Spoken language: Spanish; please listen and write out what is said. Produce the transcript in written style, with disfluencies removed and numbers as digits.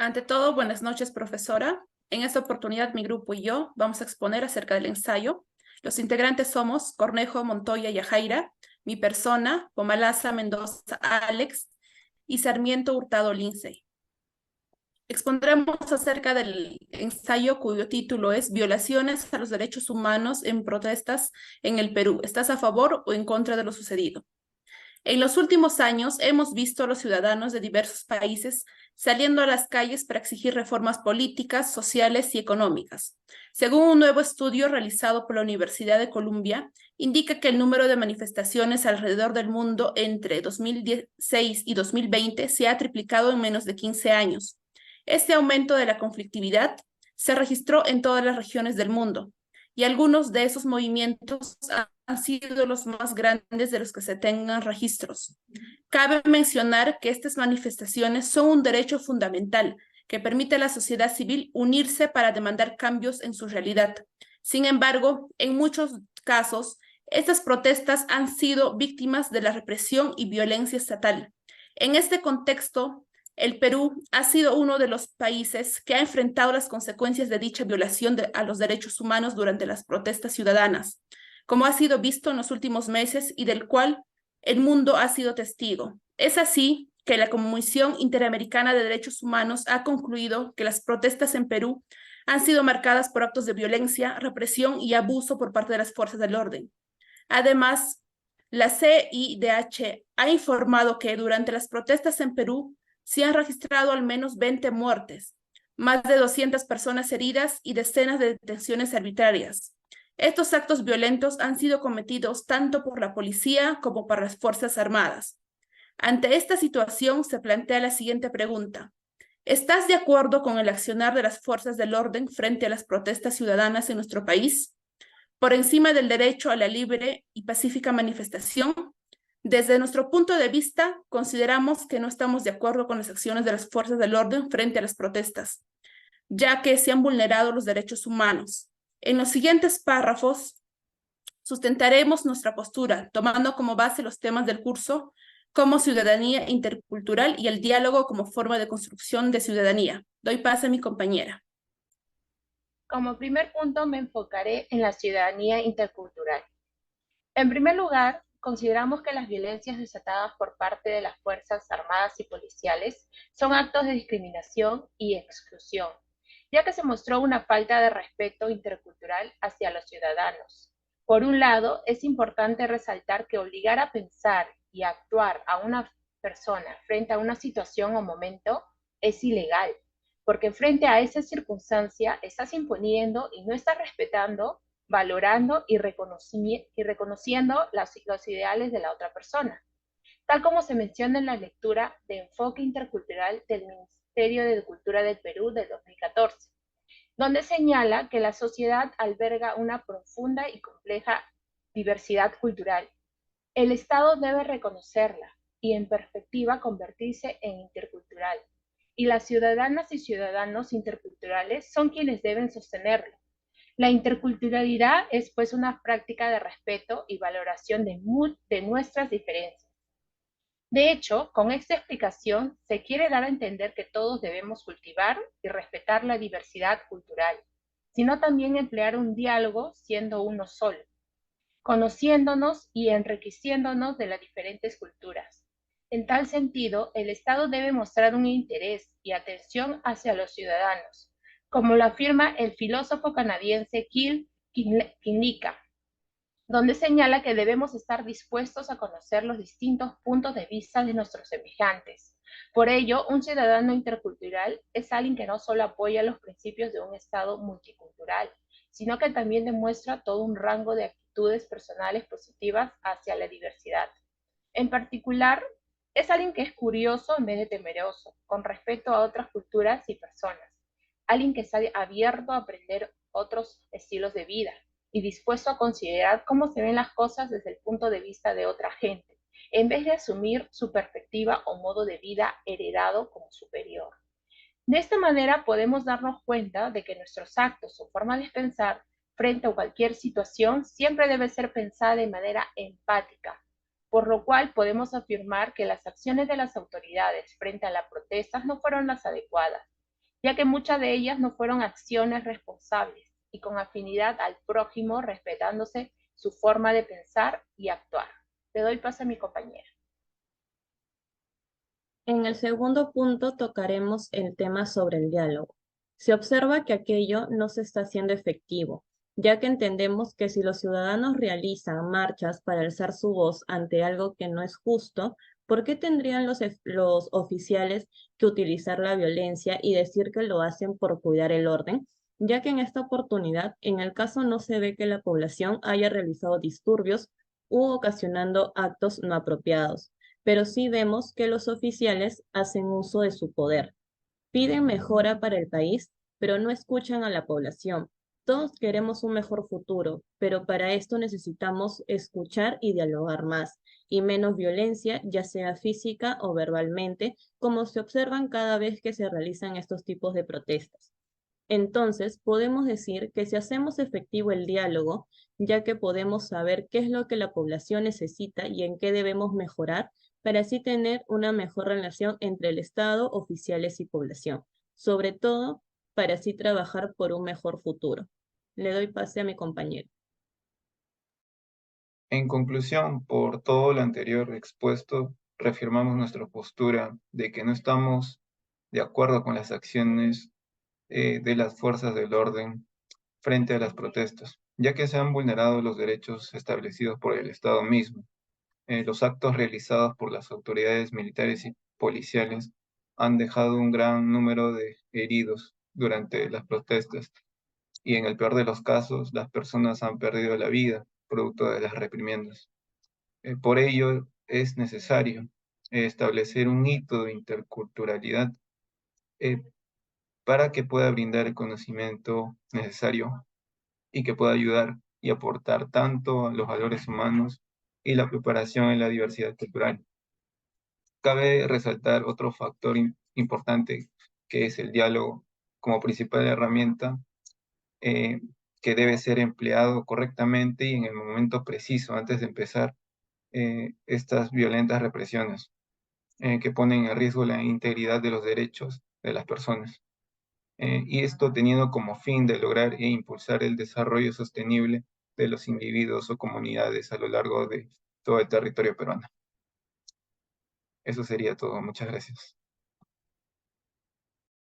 Ante todo, buenas noches, profesora. En esta oportunidad, mi grupo y yo vamos a exponer acerca del ensayo. Los integrantes somos Cornejo, Montoya y Yajaira, mi persona, Pomalaza Mendoza Alex y Sarmiento Hurtado Lindsay. Expondremos acerca del ensayo cuyo título es Violaciones a los derechos humanos en protestas en el Perú. ¿Estás a favor o en contra de lo sucedido? En los últimos años hemos visto a los ciudadanos de diversos países saliendo a las calles para exigir reformas políticas, sociales y económicas. Según un nuevo estudio realizado por la Universidad de Columbia, indica que el número de manifestaciones alrededor del mundo entre 2016 y 2020 se ha triplicado en menos de 15 años. Este aumento de la conflictividad se registró en todas las regiones del mundo, y algunos de esos movimientos han sido los más grandes de los que se tengan registros. Cabe mencionar que estas manifestaciones son un derecho fundamental que permite a la sociedad civil unirse para demandar cambios en su realidad. Sin embargo, en muchos casos, estas protestas han sido víctimas de la represión y violencia estatal. En este contexto, el Perú ha sido uno de los países que ha enfrentado las consecuencias de dicha violación a los derechos humanos durante las protestas ciudadanas, como ha sido visto en los últimos meses y del cual el mundo ha sido testigo. Es así que la Comisión Interamericana de Derechos Humanos ha concluido que las protestas en Perú han sido marcadas por actos de violencia, represión y abuso por parte de las fuerzas del orden. Además, la CIDH ha informado que durante las protestas en Perú se han registrado al menos 20 muertes, más de 200 personas heridas y decenas de detenciones arbitrarias. Estos actos violentos han sido cometidos tanto por la policía como por las Fuerzas Armadas. Ante esta situación se plantea la siguiente pregunta. ¿Estás de acuerdo con el accionar de las fuerzas del orden frente a las protestas ciudadanas en nuestro país? Por encima del derecho a la libre y pacífica manifestación, desde nuestro punto de vista, consideramos que no estamos de acuerdo con las acciones de las fuerzas del orden frente a las protestas, ya que se han vulnerado los derechos humanos. En los siguientes párrafos, sustentaremos nuestra postura, tomando como base los temas del curso como ciudadanía intercultural y el diálogo como forma de construcción de ciudadanía. Doy paso a mi compañera. Como primer punto me enfocaré en la ciudadanía intercultural. En primer lugar, consideramos que las violencias desatadas por parte de las Fuerzas Armadas y policiales son actos de discriminación y exclusión, ya que se mostró una falta de respeto intercultural hacia los ciudadanos. Por un lado, es importante resaltar que obligar a pensar y actuar a una persona frente a una situación o momento es ilegal, porque frente a esa circunstancia estás imponiendo y no estás respetando, valorando y reconociendo los ideales de la otra persona, tal como se menciona en la lectura de Enfoque Intercultural del Ministerio de Cultura del Perú del 2014, donde señala que la sociedad alberga una profunda y compleja diversidad cultural. El Estado debe reconocerla y en perspectiva convertirse en intercultural, y las ciudadanas y ciudadanos interculturales son quienes deben sostenerlo. La interculturalidad es pues una práctica de respeto y valoración de nuestras diferencias. De hecho, con esta explicación se quiere dar a entender que todos debemos cultivar y respetar la diversidad cultural, sino también emplear un diálogo siendo uno solo, conociéndonos y enriqueciéndonos de las diferentes culturas. En tal sentido, el Estado debe mostrar un interés y atención hacia los ciudadanos, como lo afirma el filósofo canadiense Kill Kinnicka, donde señala que debemos estar dispuestos a conocer los distintos puntos de vista de nuestros semejantes. Por ello, un ciudadano intercultural es alguien que no solo apoya los principios de un Estado multicultural, sino que también demuestra todo un rango de actitudes personales positivas hacia la diversidad. En particular, es alguien que es curioso en vez de temeroso, con respecto a otras culturas y personas, alguien que está abierto a aprender otros estilos de vida y dispuesto a considerar cómo se ven las cosas desde el punto de vista de otra gente, en vez de asumir su perspectiva o modo de vida heredado como superior. De esta manera podemos darnos cuenta de que nuestros actos o forma de pensar frente a cualquier situación siempre debe ser pensada de manera empática, por lo cual podemos afirmar que las acciones de las autoridades frente a las protestas no fueron las adecuadas, ya que muchas de ellas no fueron acciones responsables y con afinidad al prójimo, respetándose su forma de pensar y actuar. Le doy paso a mi compañera. En el segundo punto tocaremos el tema sobre el diálogo. Se observa que aquello no se está haciendo efectivo, ya que entendemos que si los ciudadanos realizan marchas para alzar su voz ante algo que no es justo, ¿por qué tendrían los oficiales que utilizar la violencia y decir que lo hacen por cuidar el orden? Ya que en esta oportunidad, en el caso no se ve que la población haya realizado disturbios u ocasionando actos no apropiados, pero sí vemos que los oficiales hacen uso de su poder. Piden mejora para el país, pero no escuchan a la población. Todos queremos un mejor futuro, pero para esto necesitamos escuchar y dialogar más, y menos violencia, ya sea física o verbalmente, como se observan cada vez que se realizan estos tipos de protestas. Entonces, podemos decir que si hacemos efectivo el diálogo, ya que podemos saber qué es lo que la población necesita y en qué debemos mejorar, para así tener una mejor relación entre el Estado, oficiales y población, sobre todo para así trabajar por un mejor futuro. Le doy pase a mi compañero. En conclusión, por todo lo anterior expuesto, reafirmamos nuestra postura de que no estamos de acuerdo con las acciones de las fuerzas del orden frente a las protestas, ya que se han vulnerado los derechos establecidos por el Estado mismo. Los actos realizados por las autoridades militares y policiales han dejado un gran número de heridos durante las protestas y en el peor de los casos, las personas han perdido la vida producto de las reprimiendas. Por ello, es necesario establecer un hito de interculturalidad eh, para que pueda brindar el conocimiento necesario y que pueda ayudar y aportar tanto a los valores humanos y la preparación en la diversidad cultural. Cabe resaltar otro factor importante que es el diálogo como principal herramienta eh, que debe ser empleado correctamente y en el momento preciso antes de empezar estas violentas represiones que ponen en riesgo la integridad de los derechos de las personas. Y esto teniendo como fin de lograr e impulsar el desarrollo sostenible de los individuos o comunidades a lo largo de todo el territorio peruano. Eso sería todo. Muchas gracias.